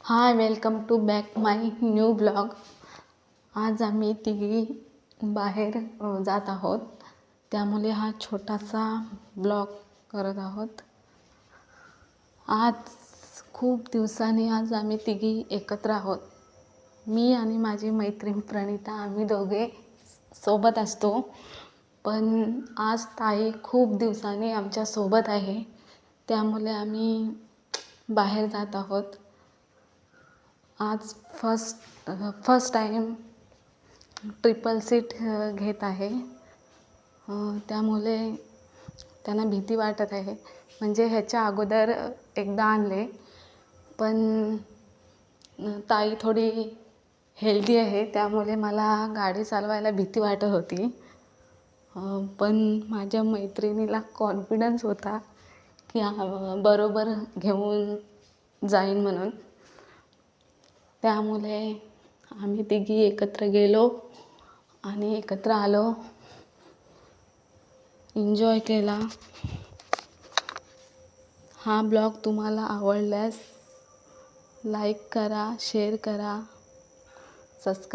High, welcome to back my new blog. आज आम्ही तिघी बाहेर जात आहोत, त्यामुळे हा छोटासा ब्लॉग करत आहोत. आज खूप दिवसांनी आज आम्ही तिघी एकत्र आहोत. मी आणि माझी मैत्रीण प्रणिता, आम्ही दोघे सोबत असतो. पण आज ताई खूप दिवसांनी आमच्या सोबत आहे, त्यामुळे आम्ही बाहेर जात आहोत. आज फर्स्ट टाईम ट्रिपल सीट घेत आहे. त्यामुळे त्यांना भीती वाटत आहे. म्हणजे ह्याच्या अगोदर एकदा आणले, पण ताई थोडी हेल्दी आहे, त्यामुळे मला गाडी चालवायला भीती वाटत होती. पण माझ्या मैत्रिणीला कॉन्फिडन्स होता की बरोबर घेऊन जाईन म्हणून. त्यामुळे आम्ही तिघी एकत्र गेलो आणि एकत्र आलो, एन्जॉय केला. हा ब्लॉग तुम्हाला आवडल्यास लाईक करा, शेअर करा, सबस्क्राईब